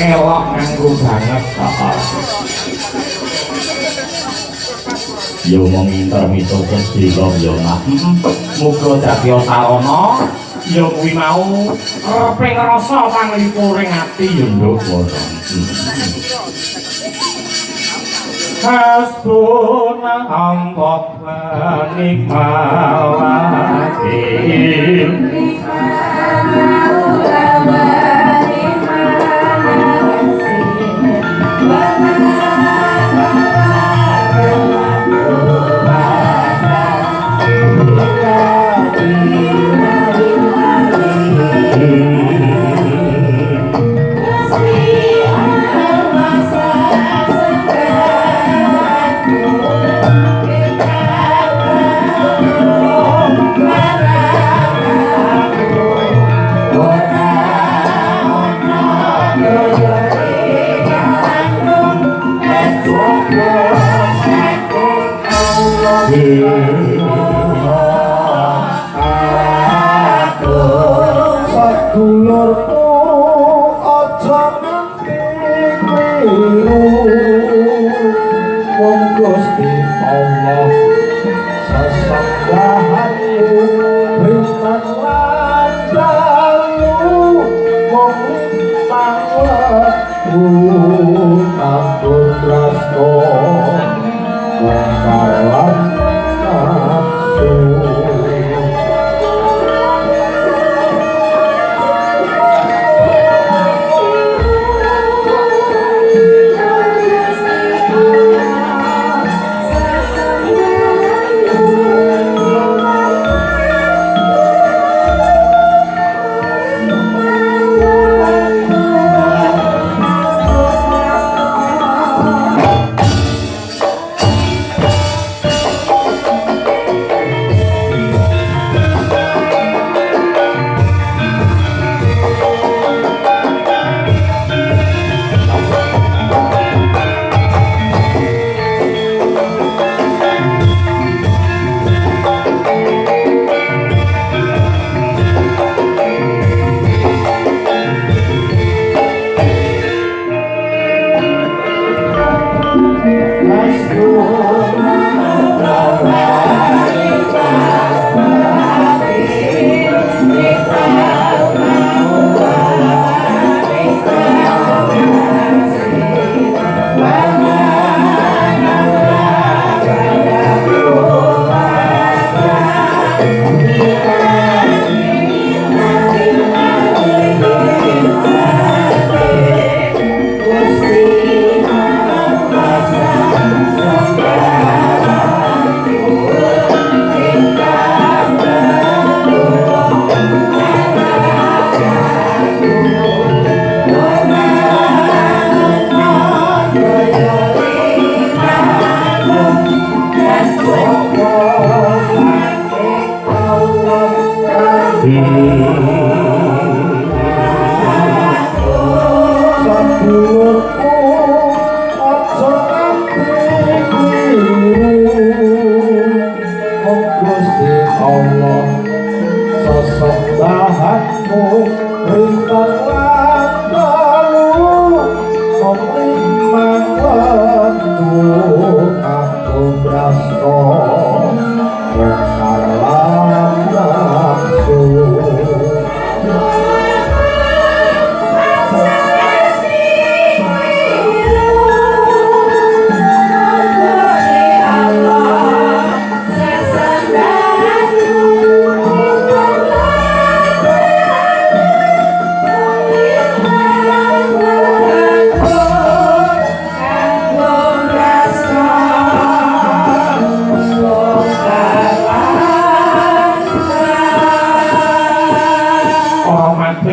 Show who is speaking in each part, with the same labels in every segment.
Speaker 1: Elok nganggo banget yo mung intermito sedina yo nah muga dadi sarana ya kuwi mau reping rasa panglipuring ati ya nduk ngono. Hasbuna ampok nikmawati
Speaker 2: Sadulurku aja nganti kliru wong Gusti Allah sesanggahanmu bintang landalu wong lintang leku aku tresno kawan nafsu.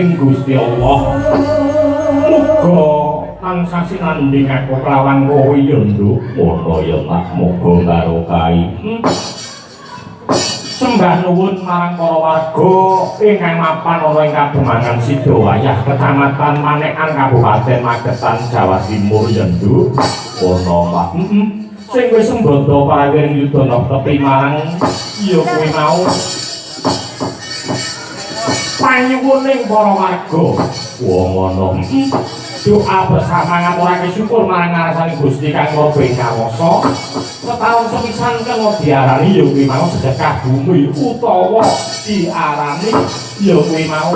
Speaker 1: Gusti Allah muga tansah sinandhing aku kelawan kowe ya nduk ngono ya Pak muga barokah sembah nuwun marang para warga ingkang mapan ana ing Kademangan Sidowayah Kecamatan Manekan Kabupaten Magetan Jawa Timur ya nduk ngono Pak sing wis sembada prawiring yudana tepi marang ya kuwi mau panyuwuning para warga wong ana doa bersama ngaturake syukur marang ngarasane Gusti kang Maha Pingawasa. Setahun sepisan kang diarani ya kuwi mau sedekah bumi utawa diarani ya kuwi mau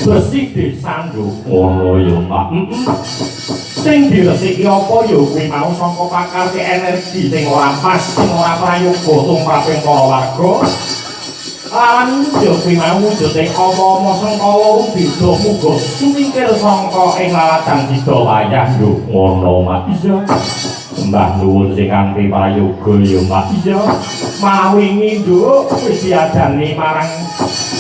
Speaker 1: bersih disanduk ngono ya Mbak. Sing diresiki apa ya kuwi mau saka pakarti energi sing ora pas, sing ora prayoga tumraping para warga. Lan ya kuwi mau wujude apa-apa sangkala beda muga sumingkir sangka ing lalatan sida wayah yo ngono Mak. Iya. Mbah nuwun sing kanthi prayoga ya Mbak. Iya. Mawingi nduk wis diadani marang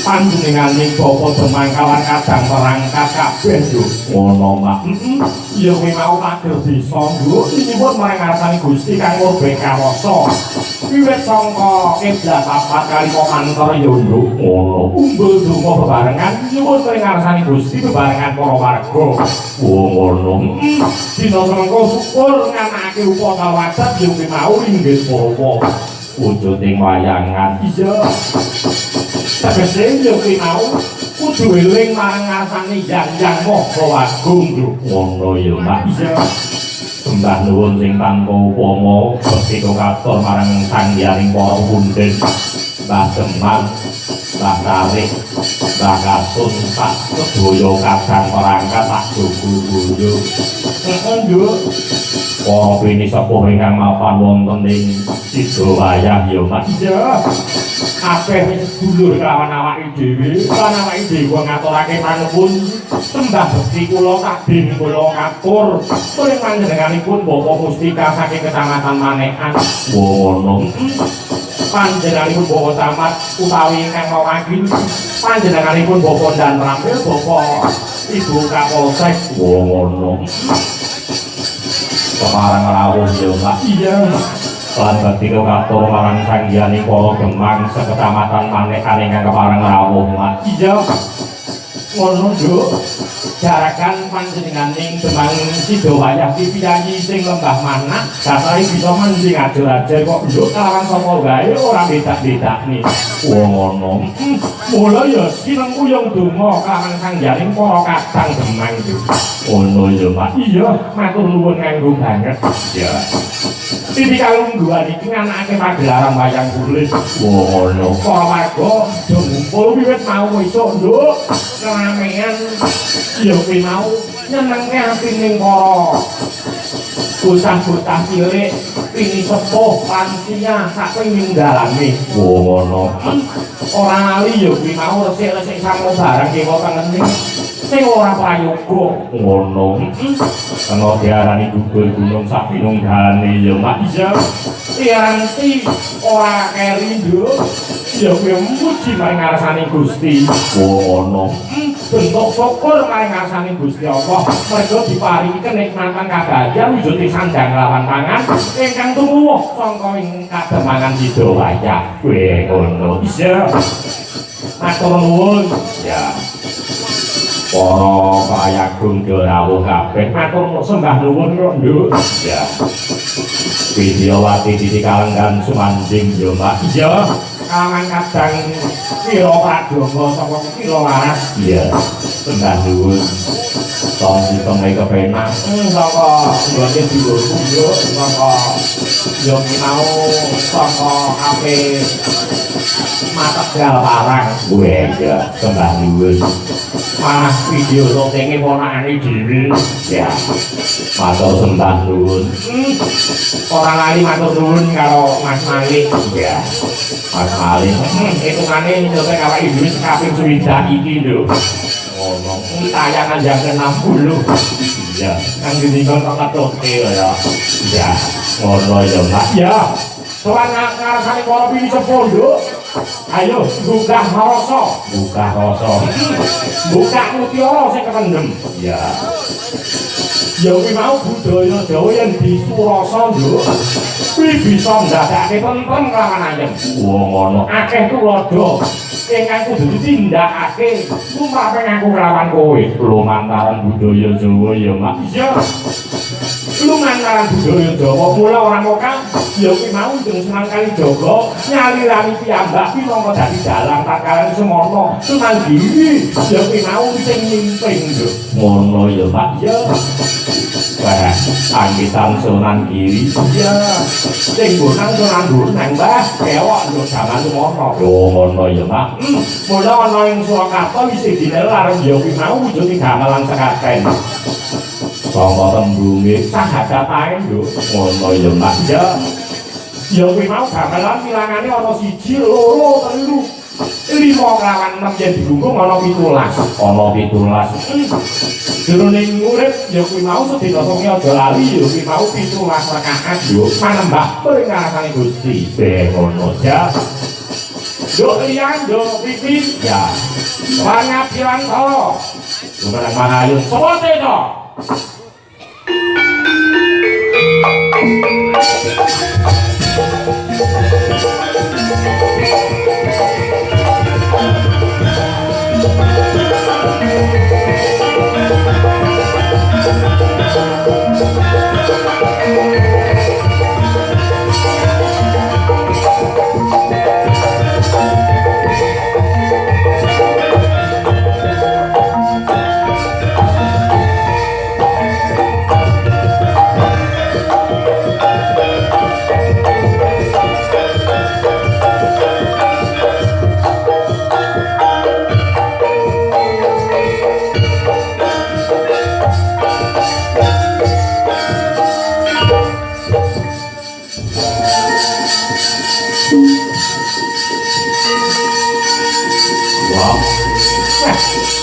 Speaker 1: panjenenganing Bapak Demang kawan kadang perangkat kabeh yo ngono Mak. Ya kuwi mau takdir bisa nduk nyuwun marang ngarsanipun Gusti kang Maha Pingawasa. Wiwit sangka kiblat papat kali komantor ya nduk ngono. Umbul donga bebarengan nyuwun ing ngarsanipun Gusti bebarengan para warga. Ngono. Dina semengko syukur nganakake upama wadat ya kuwi mau inggih para wujuding wayangan. Iya. Tegese ya kuwi mau kudu eling marang ngarsanane Hyang Maha Agung yo ngono ya Mbak. Iya. Sembah nuwun sing tanpa upama bekti katur marang sangyaning para pundhen Mbah Demang, Mbah Tarik, Mbah Kasun sak sedaya kadang perangkat tak dugu-dugu. Yo. Para bini sepuh ingkang mapan wonten ing sida wayah ya Mas. Iya. Kabeh sedulur kawan awake dhewe, lan awake dhewe ngaturake panuwun sembah bekti kula kadhin kula katur muring panjenenganipun Bapak Mustika saking Kecamatan Manekan. Wono. Panjenenganipun Bapak Camat utawi ingkang mewakili panjenenganipun Bapak Dan Rampil, Bapak Ibu Kapolsek. Wono. Semarang rawuh ya Mbak. Iya. Lan ketika katur marang sanggianing para Demang sekecamatan Manekan ingkang kepareng rawuh Mbak. Iya. Ngono Nduk. Jarakan panjenenganing Demang sida wayah pipiyayi sing lembah manah dasare bisa mancing ajar-ajar kok Nduk kalawan sapa gawe ora bedak-bedakne. Ngono. Mula ya sineng uyung donga kalawan sanggianing para kadang Demang Nduk. Ngono ya Mbak. Iya, matur nuwun kanggo banget. Ya. Titi kalungguhan iki nganakake pagelaran wayang kulit. Ngono. Para warga do ngumpul wiwit mau esuk Nduk. Ramean ya kuwi mau nyenengke atining para bocah-bocah cilik pini sepuh lansia saking dalane. Ngono. Ora lali ya kuwi mau resik-resik samo barang kiwa tengening sing ora prayoga. Ngono. Kena diarani gugur gunung sak pinunggane ya Mak. Iya. Piranti ora keri Nduk. Ya kuwi muji marang ngarsane Gusti. Ngono. Bentuk syukur marang ngarsane Gusti Allah merga diparingi kenikmatan kabahagiaan wujud sandang lawan pangan ingkang tumuwuh sangka ing kademangan sida wayah. Kuwi ngono. Iya. Matur nuwun. Ya. Para payagung rawuh kabeh matur sembah nuwun kok Nduk. Ya. Widyawati Titi Kalenggan Sumanjing ya Mbak. Iya. Kalangan kadang kira pradoga saka kira waras. Iya. Sembah nuwun. Tong diteme kepenak saka ngene diurung yo saka yo mau saka ape material barang. Kuwi ya sembah nuwun. Malah video syutinge ponakane dhewe. Ya. Matur sembah nuwun. Ora lali matur nuwun karo Mas Malik. Ya. Mas Malik. Hitungane nyelesai awake dhewe kaping 7 iki lho. Ngono. Tayangan yang ke-60. Iya. Kang dinikan kok ketoke ya. Ya. Ngono ya, Mbak. Ya. Sowan ngarasane para pini sepuh, Nduk. Ayo buka rasa. Buka rasa. Buka mutiara sing kependhem. Ya. Ya kuwi mau budaya Jawa yen disurasa Nduk. Kuwi bisa ndadekake tentrem kelawan ayem. Wah ngono. Akeh tuladha ingkang kudu ditindakake lumampah ngaku kelawan kowe lumantaran budaya Jawa ya Mak iya lumantaran budaya Jawa mula ora mokal ya kuwi mau jeneng Sunan Kalijaga nyalirani piyambak minangka dadi dalang takaran semono Sumanggiri ya kuwi mau sing mimping lho ngono ya Mak ya wah anggitan Sunan Giri ya sing gunang Sunan Gunung Mbah kewok lho jaman semono lho ngono ya Mak mula ana ing Surakarta isih dinelar ya kuwi mau wujud gamelan sekaten sangka tembunge sahadatane lho ngono ya Mak ya ya kuwi mau gamelan wilangane ana 1 2 3 5 lawan 6 yen digunggung ana 17 jroning urip ya kuwi mau sedina wengi aja lali ya kuwi mau 17 rakaat yo manembah pringasane Gusti ngono ya yo liyan yo pipin ya pangapian to lumayan mahayun sote to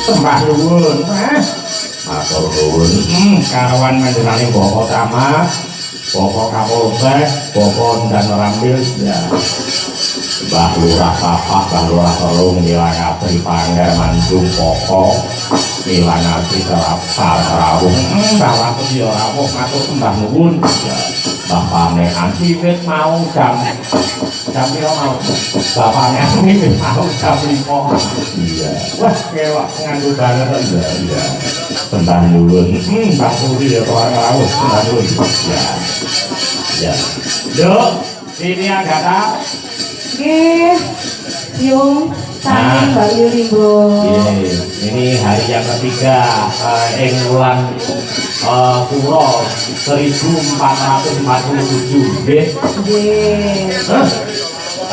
Speaker 1: sembah nuwun matur nuwun karawan manjenengane Bapak Camat Bapak Kapolsek Bapak dan Rambil ya Mbah Lurah Papak Mbah Lurah Telung milangati Pangger Manjung Pokok milangati Terapsar Rawung Mbah ya rawuh matur sembah nuwun ya Mbah Panekan Siwit mau jam piro mau bapaknya ini mau jam 5 iya wah kewak nganggo banget iya sembah nuwun Mbah Suri ya ora rawuh sembah nuwun ya Duk ini Agatha
Speaker 3: nggih yung saking Mbak Yurimbo
Speaker 1: ini hari yang ketiga ing wulan Puro 1447 nggih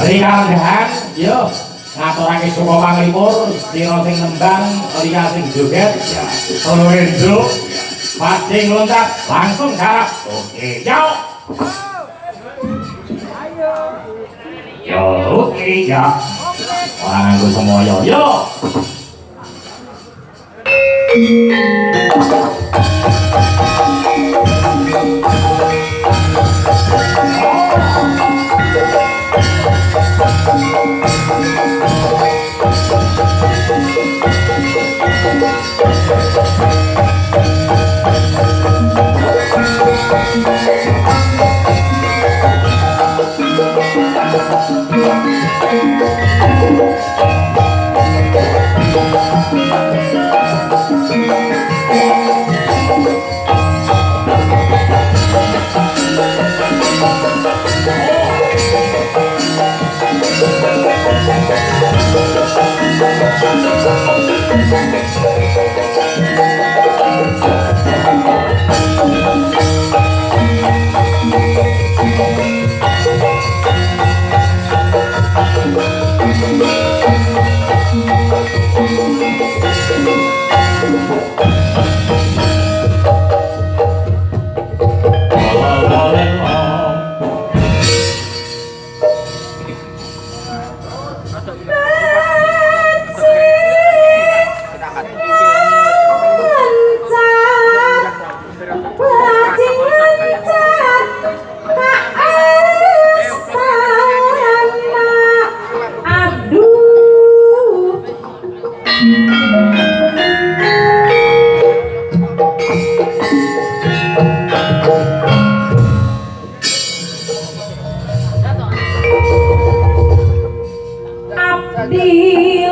Speaker 1: Rikalan yo ngaturake saka panglipur sira sing nembang liya sing joget ya Lorenzo pancing loncat langsung garap oke yo yo oke ya orang nganggo semoyo yo
Speaker 3: Abdi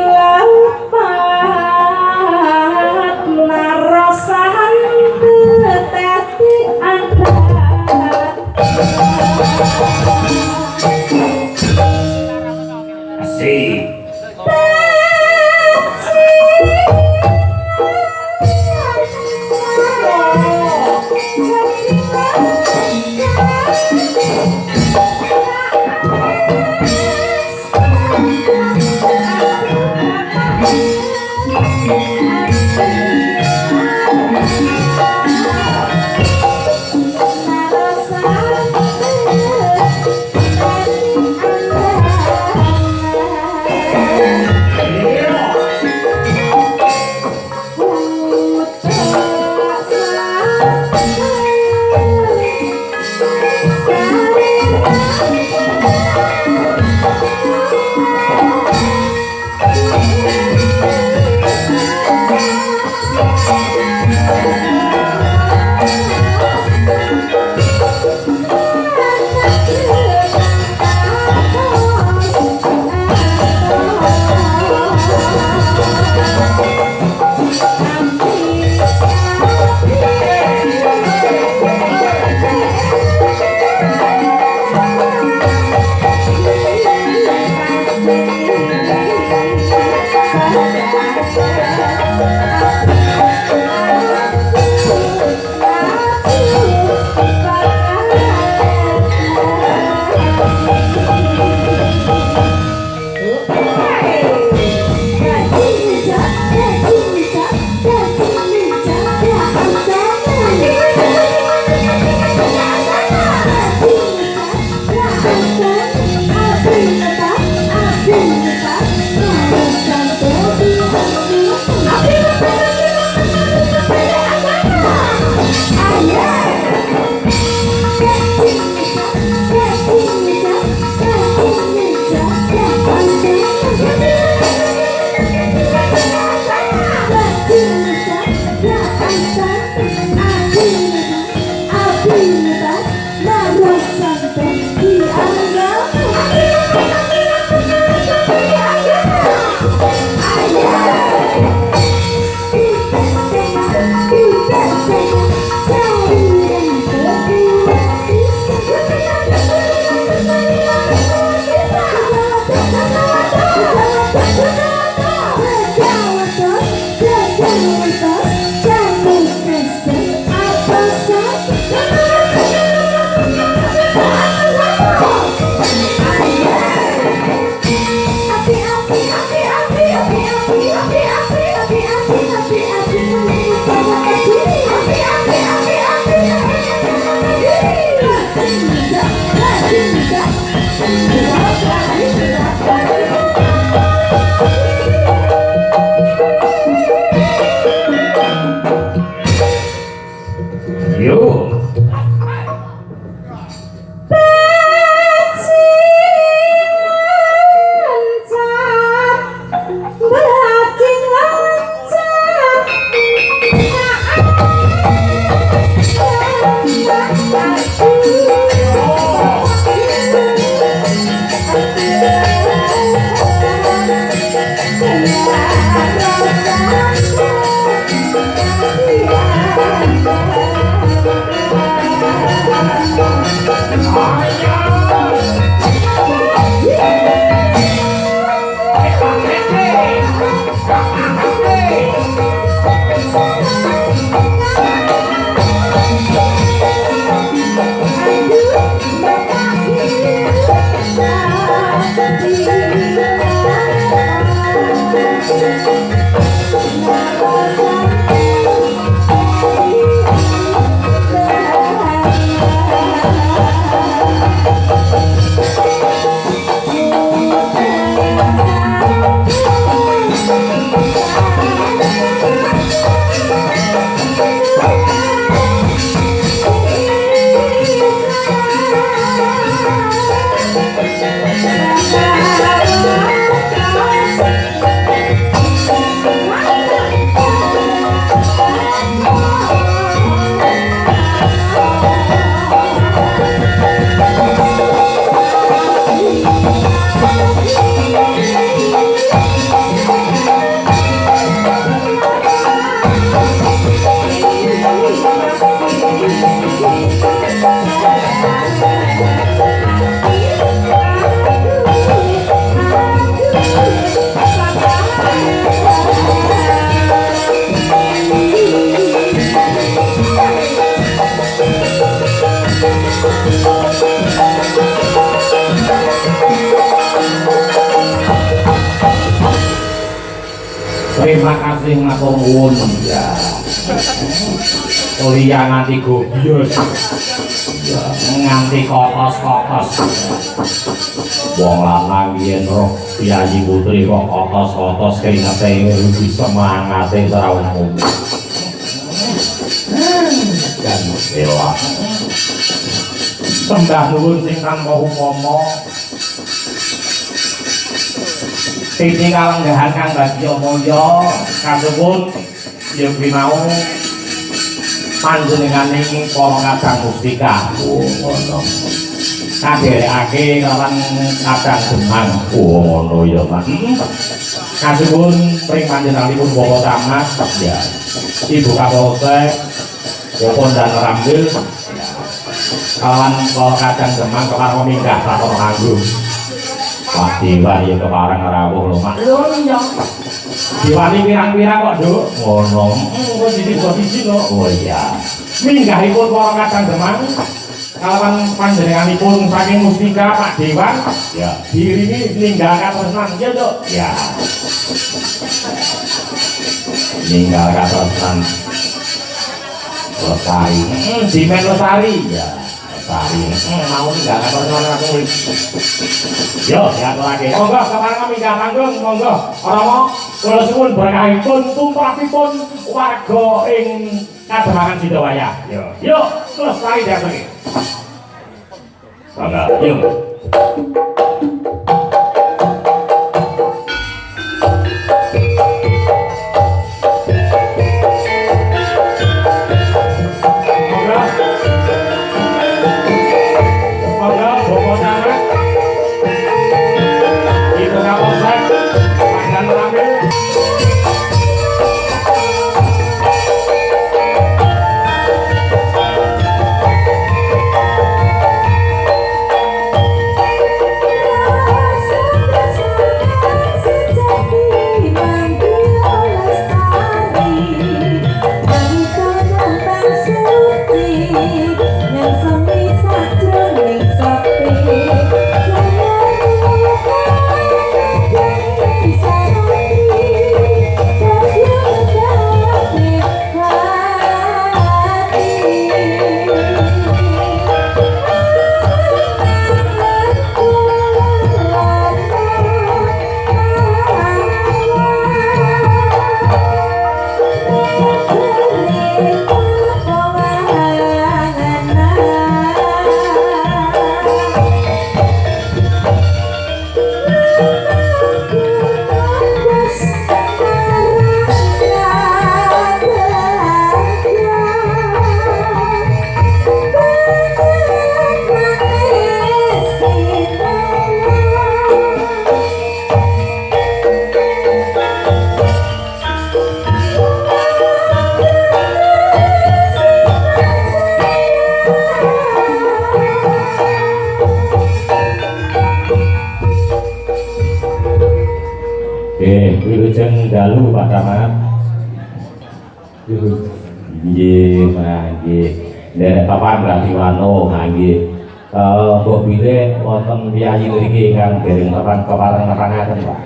Speaker 1: Yuk. Terima kasih matur nuwun ya. Kuliah nganti gobios. Ya, nganti kokos-kokos. Wong lanang yen roh piyayi putri kok kokos-kokos keringete bisa semangate ora umum. Kan elak. Sembah nuwun sing tanpa upama. Sing kalenggahan Kang Bagya Mulya kasuwun ya mau panjenenganing para kadang mustika ngono. Kadherekake lawan kadang Demang ngono ya Mas. Kasuwun pring panjenenganipun Bapak Camat ya. Ibu Kapolsek Bapak dan Rambil kawan para kadang Demang karo minggah saton Anggung. Pak Diwani ya keparang rawuh lho Mak. Lho iya. Diwani pirang-pirang kok, Nduk? Ngono. Kok siji lho. Oh iya. Minggahipun para kadang Demang kalawan panjenenganipun saking Mustika Pak Dewan. Ya. Diiringi ninggal katresnan ya, Nduk. Ya. Ninggal katresnan. Lestari. Dimen Lestari. Ya. Lestari. Mau ninggal katresnan aku. Yo, ya lagi. Monggo kepareng minggah panggung, monggo. Rama kula suwun berkahipun tumrapipun warga ing Kademangan Sidowaya. Yo, Lestari dateng. Monggo, yo. dereng dalu Pak Camat. Nggih, nggih. Derek papan Rati Wano nggih. Mbok bilih wonten piyayi mriki ingkang dereng papan kepareng-parengaken Pak.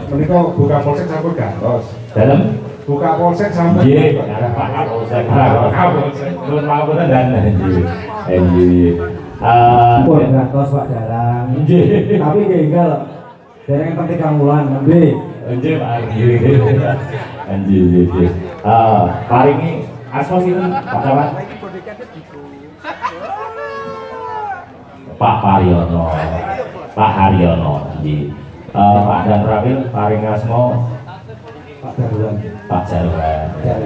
Speaker 4: Menika buka polsek sampun gantos.
Speaker 1: Dalem
Speaker 4: Buka polsek sampun.
Speaker 1: nggih, Pak Kapolsek. Nuwun pangapunten dan nggih. Nggih.
Speaker 2: Pun gantos Pak Dalang.
Speaker 1: Nggih.
Speaker 2: Tapi nggih enggal. Dereng enten 3 wulan nembe.
Speaker 1: Nggih Pak. Nggih. Paringi asma sinten Pak Camat? Pak Pariono. Pak Haryono. Nggih. Pak Dan Prawil paring asma
Speaker 2: Pak Darwan.
Speaker 1: Pak Jarwan.
Speaker 2: Pak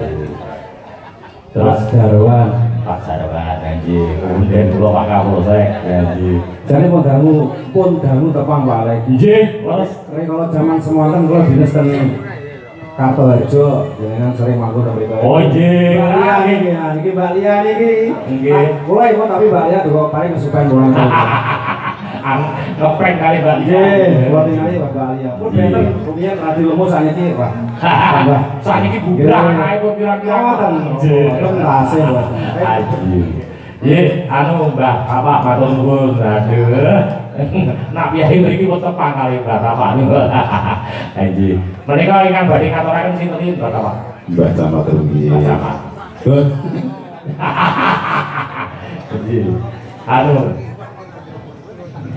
Speaker 1: Terus
Speaker 2: Darwan.
Speaker 1: Pak Jarwan nggih. Kemudian kula Pak Kapolsek nggih.
Speaker 2: Jane pun dangu tepang walek.
Speaker 1: Nggih, terus
Speaker 2: Kalau zaman semonten kula dinas ten Kartoharjo, jenengan sering manggung ten mriko.
Speaker 1: oh nggih.
Speaker 2: Niki Mbak Lia niki.
Speaker 1: Nggih.
Speaker 2: Kula iku tapi Mbak Lia kok paling kesukaan kula.
Speaker 1: Ngeprank kali Mbak.
Speaker 2: Nggih, kula ningali Mbak Lia. Pun benten rumiyin radio lemu saniki, Pak. Tambah.
Speaker 1: Saiki bubrah ae kok kira-kira
Speaker 2: Ngoten. Ngoten tasih mboten.
Speaker 1: Nggih, anu Mbah, Bapak matur nuwun. Aduh. Nak piye mriki kok tepang kali Mbah Bapak niku. Nggih. Menika ingkang badhe ngaturaken sinten Mbah Bapak?
Speaker 5: Mbak Camat rugi.
Speaker 1: Mbah Camat. Nggih. Anu.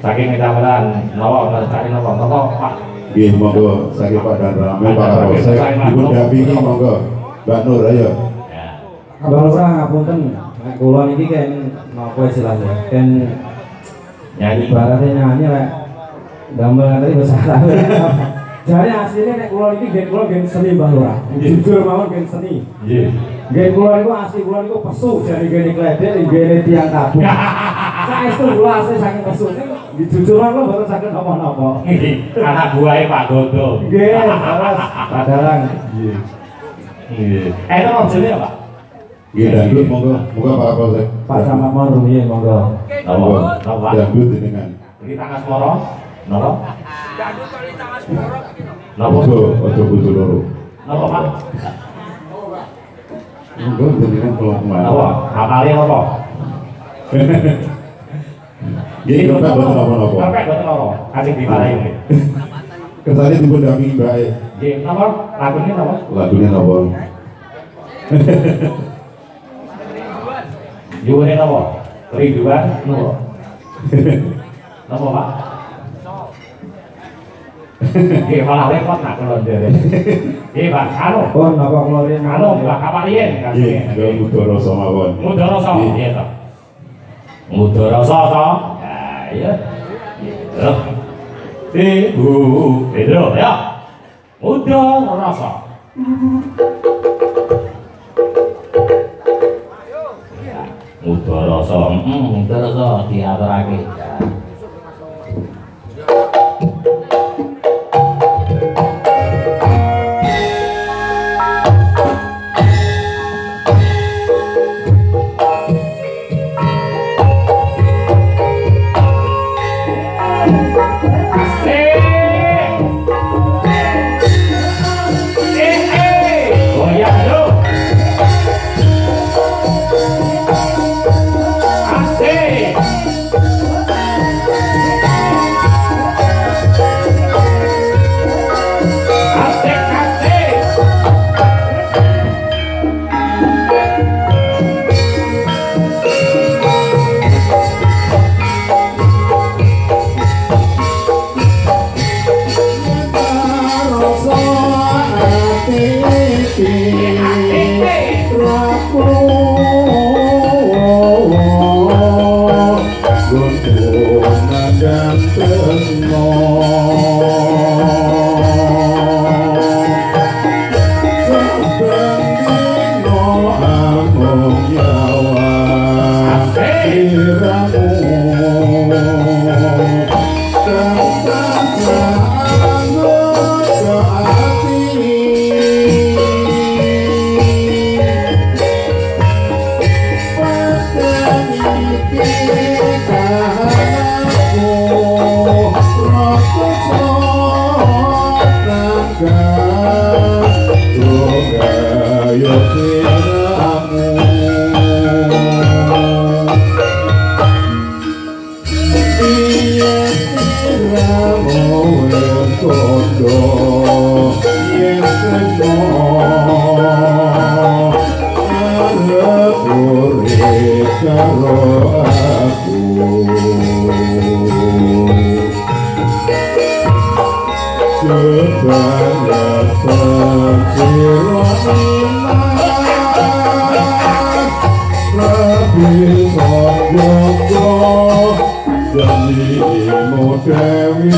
Speaker 1: Saking kecamatan Nawa, cari Nawa, Pak.
Speaker 5: Nggih, monggo saking Pak Dan Rame Pak Kapolsek dipun dampingi monggo. Mbak Nur ayo.
Speaker 1: Ya.
Speaker 2: Abang Lurah ngapunten, nek kula niki kan napa istilahnya? Kan
Speaker 1: Nyanyi.
Speaker 2: ibaratnya nyanyi lek gambar tadi bahasa Arab. Jadi aslinya nek kula niki gen kula gen seni Mbah Lurah. Jujur mawon gen seni.
Speaker 1: Nggih.
Speaker 2: Gen kula niku asli kula niku pesu jadi gen kledek gen tiang tabu. Saestu kula asli saking pesu. Jujur mawon kula boten saged napa-napa.
Speaker 1: Anak buahnya Pak Godo.
Speaker 2: Nggih, terus Pak Dalang.
Speaker 1: Nggih. Nggih. Itu maksudnya apa?
Speaker 5: Nggih, dangdut monggo. Monggo Pak Kapolsek.
Speaker 2: Pak Camat mau rumiyin monggo.
Speaker 5: Monggo.
Speaker 1: Napa?
Speaker 5: Dangdut jenengan.
Speaker 1: Iki tangan semoro. Napa? Napa?
Speaker 5: Ojo kudu loro.
Speaker 1: Napa, Pak?
Speaker 5: Monggo jenengan kula kemana.
Speaker 1: Napa? Apalnya napa?
Speaker 5: Nggih, kok boten napa-napa.
Speaker 1: Sampai boten napa? Kasih dimarahi nggih.
Speaker 5: Kesane dipun dampingi Mbak e.
Speaker 1: Nggih, napa? Lagune napa?
Speaker 5: Lagune napa?
Speaker 1: Yuwune napa? Rinduan napa? Napa, Pak? Nggih, malah repot nak kula ndere. Nggih, Pak, anu.
Speaker 2: Pun napa kula riyen
Speaker 1: Anu, Pak Kapalien
Speaker 5: Nggih, nggih Udara sama pun.
Speaker 1: Mudarasa, iya toh. Mudarasa toh. Ya, iya. Gitu. Pedro, ya. Mudarasa. Ya, Mudarasa, mudarasa diaturake. Ya.
Speaker 5: God. karo aku kebanyakan siroman lebih songgogo janjimu dewi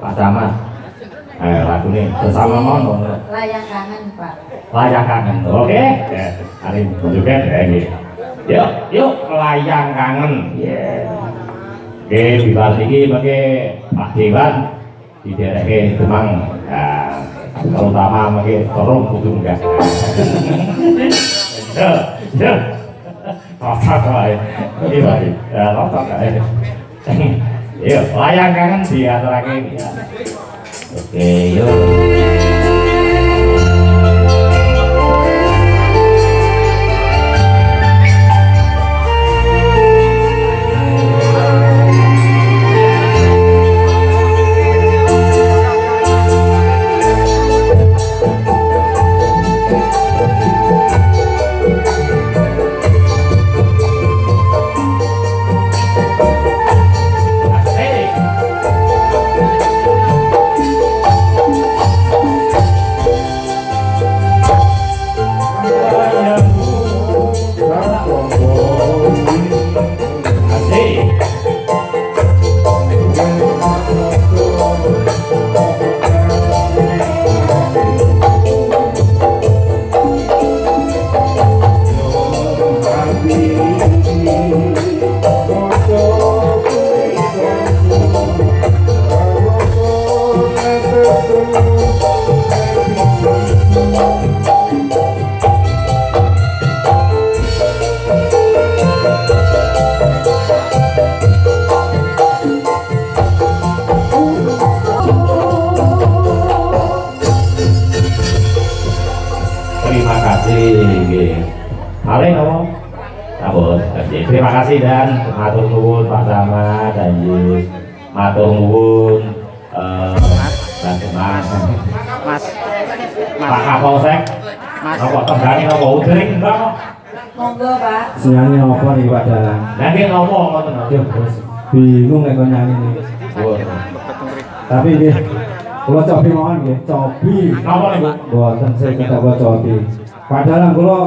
Speaker 1: Pak Camat, lagu ini bersama mono.
Speaker 3: Layak kangen Pak.
Speaker 1: Layak kangen, oke? Hari juga ini. Yuk, layang kangen. Oke, di balik ini pakai Pak Dewan di daerah Demang, terutama pakai Torong Kudu enggak. Rotok lah, rotok lah. Yuk, layang kangen di antara ini. Oke, yuk. nggih. Paling apa? Sampun. Terima kasih dan matur nuwun Pak Camat, nggih. Matur nuwun Mas Pak Kapolsek. Apa tenggane apa udring Mbak?
Speaker 3: Monggo Pak.
Speaker 2: Nyanyi apa nih Pak Dalang?
Speaker 1: Lah nggih ngopo ngoten.
Speaker 2: Aduh, bingung nek kok nyanyi nih. Tapi nggih, kula cobi mawon nggih, cobi.
Speaker 1: Napa niku?
Speaker 2: Boten saya kita buat cobi. Pak Dalang kula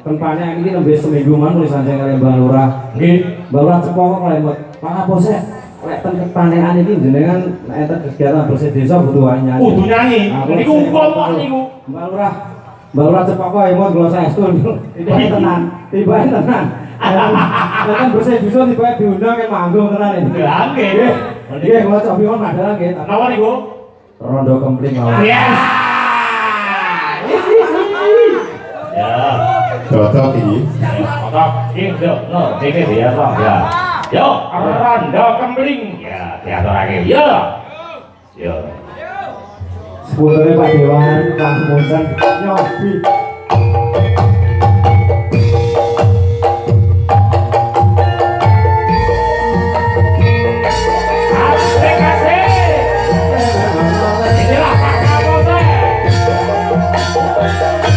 Speaker 2: tempatnya ini nembe seminggu man tulisan saya kalian Mbak Lurah.
Speaker 1: Nggih.
Speaker 2: Mbak Lurah cepok kok lemot. Pak Kapolsek, lek ten kepanekan iki jenengan enten kegiatan bersih desa butuh nyanyi.
Speaker 1: Kudu nyanyi. Niku hukum kok niku.
Speaker 2: Mbak Lurah cepok kok emot kula saestu. Tiba tenan, tiba tenan. Kan bersih desa tiba diundang ke manggung tenan iki.
Speaker 1: Lah nggih.
Speaker 2: Nggih, kula cobi mawon Pak Dalang nggih.
Speaker 1: Napa niku?
Speaker 2: Rondo kempling mawon.
Speaker 1: Yes. Ya.
Speaker 5: Cocok ini.
Speaker 1: Otak ini no, ini dia toh ya. Yo, rondo kempling. Ya, diaturake. Yo. Yo.
Speaker 2: Sepuluhnya Pak Dewan, Kang Monsan, nyobi.